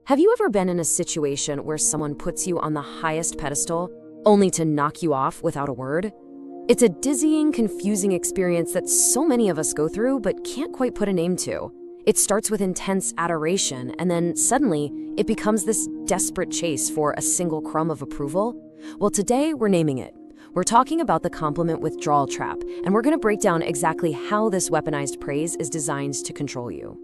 Have you ever been in a situation where someone puts you on the highest pedestal, only to knock you off without a word? It's a dizzying, confusing experience that so many of us go through but can't quite put a name to. It starts with intense adoration, and then suddenly it becomes this desperate chase for a single crumb of approval. Well, today we're naming it. We're talking about the compliment withdrawal trap, and we're going to break down exactly how this weaponized praise is designed to control you.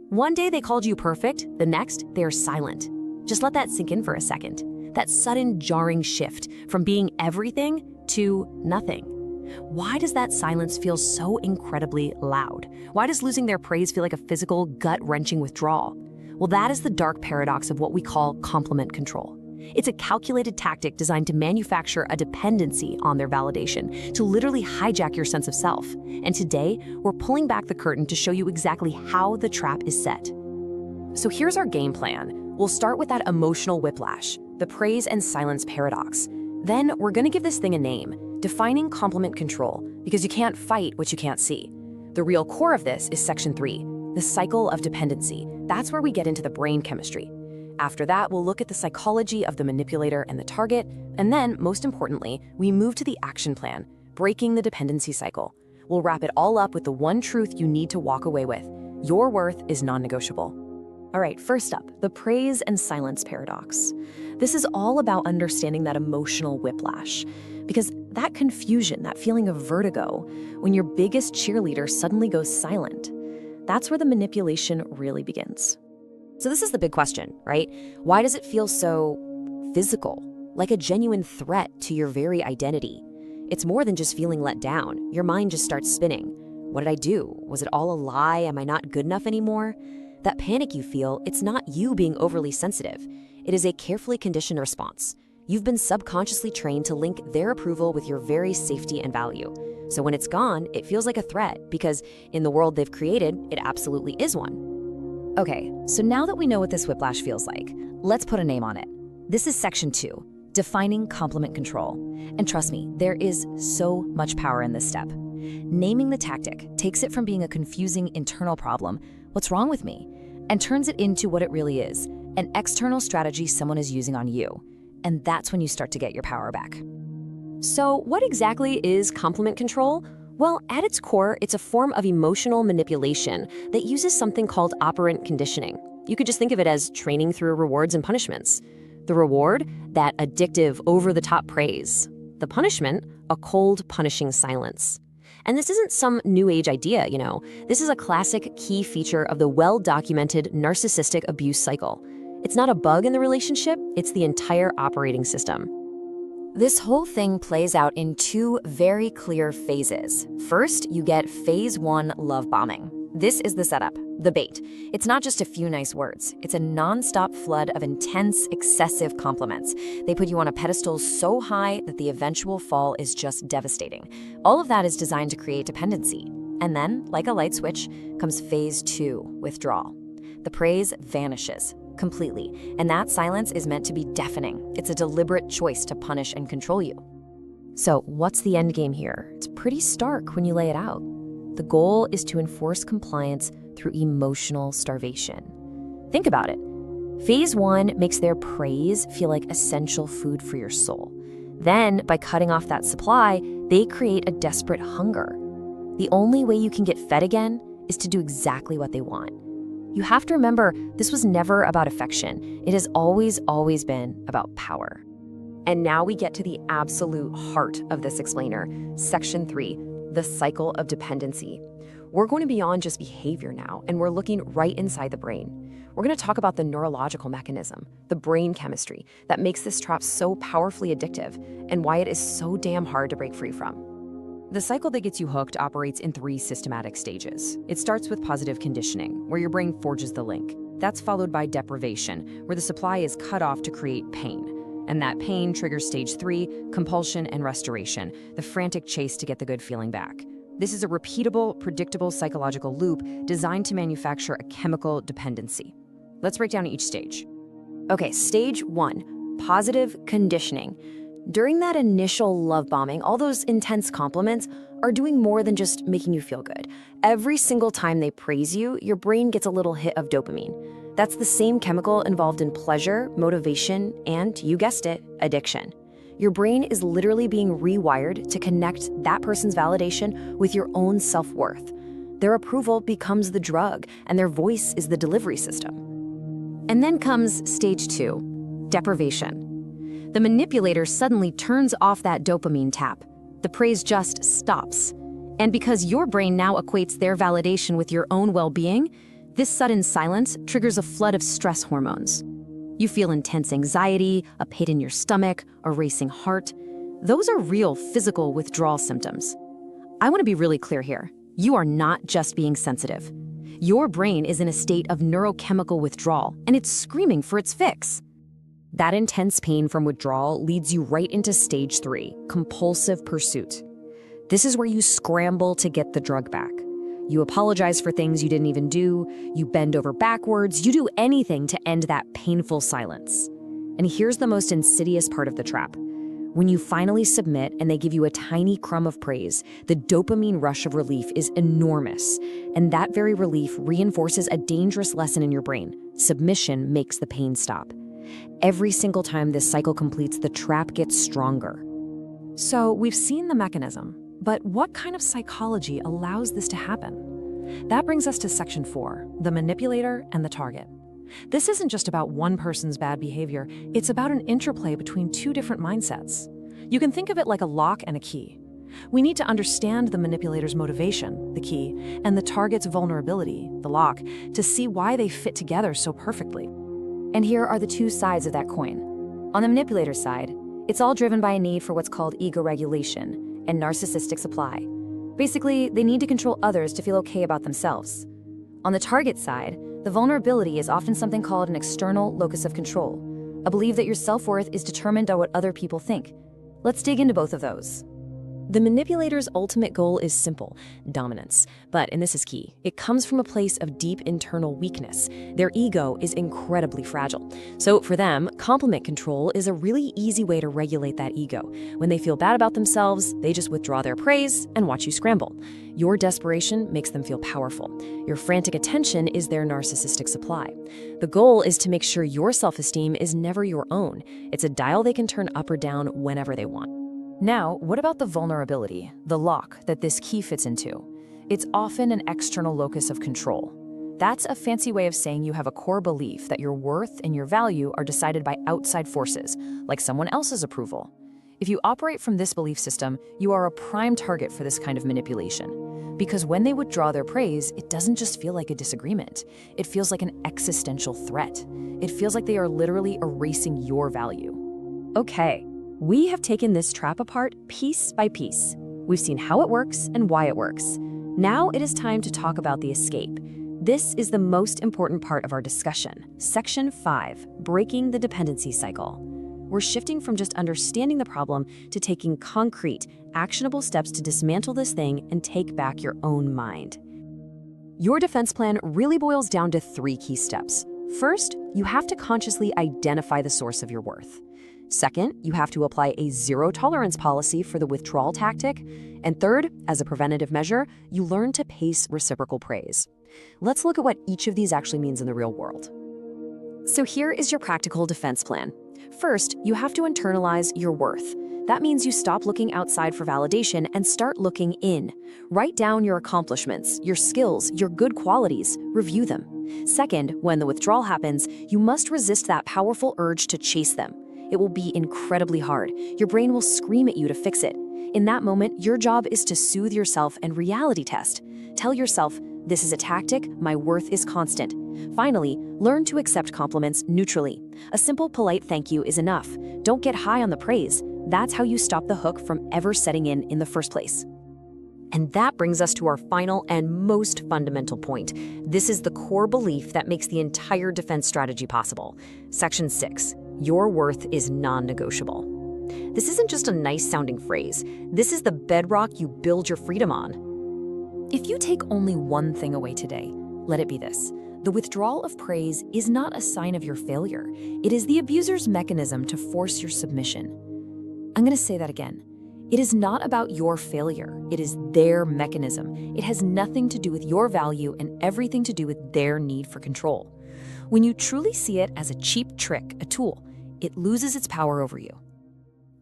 One day they called you perfect, the next they are silent. Just let that sink in for a second. That sudden jarring shift from being everything to nothing. Why does that silence feel so incredibly loud? Why does losing their praise feel like a physical, gut-wrenching withdrawal? Well, that is the dark paradox of what we call compliment control. It's a calculated tactic designed to manufacture a dependency on their validation, to literally hijack your sense of self. And today, we're pulling back the curtain to show you exactly how the trap is set. So here's our game plan. We'll start with that emotional whiplash, the praise and silence paradox. Then we're going to give this thing a name, defining compliment control, because you can't fight what you can't see. The real core of this is section 3, the cycle of dependency. That's where we get into the brain chemistry. After that, we'll look at the psychology of the manipulator and the target, and then, most importantly, we move to the action plan, breaking the dependency cycle. We'll wrap it all up with the one truth you need to walk away with. Your worth is non-negotiable. All right, first up, the praise and silence paradox. This is all about understanding that emotional whiplash, because that confusion, that feeling of vertigo, when your biggest cheerleader suddenly goes silent, that's where the manipulation really begins. So this is the big question, right? Why does it feel so physical, like a genuine threat to your very identity? It's more than just feeling let down. Your mind just starts spinning. What did I do? Was it all a lie? Am I not good enough anymore? That panic you feel, it's not you being overly sensitive. It is a carefully conditioned response. You've been subconsciously trained to link their approval with your very safety and value. So when it's gone, it feels like a threat because in the world they've created, it absolutely is one. Okay, so now that we know what this whiplash feels like, let's put a name on it. This is section 2, defining compliment control. And trust me, there is so much power in this step. Naming the tactic takes it from being a confusing internal problem, what's wrong with me, and turns it into what it really is, an external strategy someone is using on you. And that's when you start to get your power back. So what exactly is compliment control? Well, at its core, it's a form of emotional manipulation that uses something called operant conditioning. You could just think of it as training through rewards and punishments. The reward, that addictive, over-the-top praise. The punishment, a cold, punishing silence. And this isn't some new age idea, you know. This is a classic key feature of the well-documented narcissistic abuse cycle. It's not a bug in the relationship, it's the entire operating system. This whole thing plays out in 2 very clear phases. First, you get phase 1 love bombing. This is the setup, the bait. It's not just a few nice words. It's a non-stop flood of intense, excessive compliments. They put you on a pedestal so high that the eventual fall is just devastating. All of that is designed to create dependency. And then, like a light switch, comes phase 2, withdrawal. The praise vanishes completely, and that silence is meant to be deafening. It's a deliberate choice to punish and control you. So what's the end game here? It's pretty stark when you lay it out. The goal is to enforce compliance through emotional starvation. Think about it. Phase 1 makes their praise feel like essential food for your soul. Then, by cutting off that supply, they create a desperate hunger. The only way you can get fed again is to do exactly what they want. You have to remember, this was never about affection. It has always been about power. And now we get to the absolute heart of this explainer, section 3, the cycle of dependency. We're going beyond just behavior now, and we're looking right inside the brain. We're going to talk about the neurological mechanism, the brain chemistry, that makes this trap so powerfully addictive, and why it is so damn hard to break free from. The cycle that gets you hooked operates in 3 systematic stages. It starts with positive conditioning, where your brain forges the link. That's followed by deprivation, where the supply is cut off to create pain. And that pain triggers stage 3, compulsion and restoration, the frantic chase to get the good feeling back. This is a repeatable, predictable psychological loop designed to manufacture a chemical dependency. Let's break down each stage. Okay, stage 1, positive conditioning. During that initial love bombing, all those intense compliments are doing more than just making you feel good. Every single time they praise you, your brain gets a little hit of dopamine. That's the same chemical involved in pleasure, motivation, and, you guessed it, addiction. Your brain is literally being rewired to connect that person's validation with your own self-worth. Their approval becomes the drug, and their voice is the delivery system. And then comes stage 2, deprivation. The manipulator suddenly turns off that dopamine tap. The praise just stops. And because your brain now equates their validation with your own well-being, this sudden silence triggers a flood of stress hormones. You feel intense anxiety, a pit in your stomach, a racing heart. Those are real physical withdrawal symptoms. I want to be really clear here. You are not just being sensitive. Your brain is in a state of neurochemical withdrawal, and it's screaming for its fix. That intense pain from withdrawal leads you right into stage 3, compulsive pursuit. This is where you scramble to get the drug back. You apologize for things you didn't even do, you bend over backwards, you do anything to end that painful silence. And here's the most insidious part of the trap. When you finally submit and they give you a tiny crumb of praise, the dopamine rush of relief is enormous. And that very relief reinforces a dangerous lesson in your brain. Submission makes the pain stop. Every single time this cycle completes, the trap gets stronger. So we've seen the mechanism, but what kind of psychology allows this to happen? That brings us to section 4, the manipulator and the target. This isn't just about one person's bad behavior, it's about an interplay between two different mindsets. You can think of it like a lock and a key. We need to understand the manipulator's motivation, the key, and the target's vulnerability, the lock, to see why they fit together so perfectly. And here are the two sides of that coin. On the manipulator's side, it's all driven by a need for what's called ego regulation and narcissistic supply. Basically, they need to control others to feel okay about themselves. On the target side, the vulnerability is often something called an external locus of control, a belief that your self-worth is determined by what other people think. Let's dig into both of those. The manipulator's ultimate goal is simple, dominance. But, and this is key, it comes from a place of deep internal weakness. Their ego is incredibly fragile. So for them, compliment control is a really easy way to regulate that ego. When they feel bad about themselves, they just withdraw their praise and watch you scramble. Your desperation makes them feel powerful. Your frantic attention is their narcissistic supply. The goal is to make sure your self-esteem is never your own. It's a dial they can turn up or down whenever they want. Now, what about the vulnerability, the lock that this key fits into? It's often an external locus of control. That's a fancy way of saying you have a core belief that your worth and your value are decided by outside forces, like someone else's approval. If you operate from this belief system, you are a prime target for this kind of manipulation. Because when they withdraw their praise, it doesn't just feel like a disagreement. It feels like an existential threat. It feels like they are literally erasing your value. Okay. We have taken this trap apart piece by piece. We've seen how it works and why it works. Now it is time to talk about the escape. This is the most important part of our discussion. Section 5, breaking the dependency cycle. We're shifting from just understanding the problem to taking concrete, actionable steps to dismantle this thing and take back your own mind. Your defense plan really boils down to 3 key steps. First, you have to consciously identify the source of your worth. Second, you have to apply a zero-tolerance policy for the withdrawal tactic. And third, as a preventative measure, you learn to pace reciprocal praise. Let's look at what each of these actually means in the real world. So here is your practical defense plan. First, you have to internalize your worth. That means you stop looking outside for validation and start looking in. Write down your accomplishments, your skills, your good qualities, review them. Second, when the withdrawal happens, you must resist that powerful urge to chase them. It will be incredibly hard. Your brain will scream at you to fix it. In that moment, your job is to soothe yourself and reality test. Tell yourself, this is a tactic, my worth is constant. Finally, learn to accept compliments neutrally. A simple, polite thank you is enough. Don't get high on the praise. That's how you stop the hook from ever setting in the first place. And that brings us to our final and most fundamental point. This is the core belief that makes the entire defense strategy possible. Section 6. Your worth is non-negotiable. This isn't just a nice-sounding phrase. This is the bedrock you build your freedom on. If you take only one thing away today, let it be this. The withdrawal of praise is not a sign of your failure. It is the abuser's mechanism to force your submission. I'm going to say that again. It is not about your failure. It is their mechanism. It has nothing to do with your value and everything to do with their need for control. When you truly see it as a cheap trick, a tool, it loses its power over you.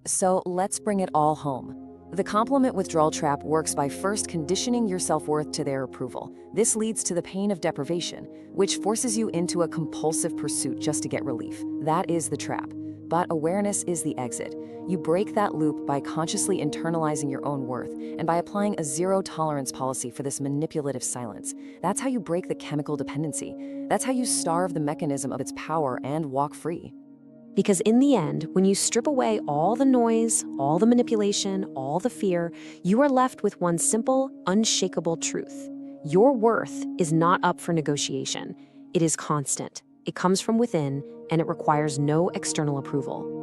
So let's bring it all home. The compliment withdrawal trap works by first conditioning your self-worth to their approval. This leads to the pain of deprivation, which forces you into a compulsive pursuit just to get relief. That is the trap. But awareness is the exit. You break that loop by consciously internalizing your own worth and by applying a zero-tolerance policy for this manipulative silence. That's how you break the chemical dependency. That's how you starve the mechanism of its power and walk free. Because in the end, when you strip away all the noise, all the manipulation, all the fear, you are left with one simple, unshakable truth. Your worth is not up for negotiation. It is constant. It comes from within, and it requires no external approval.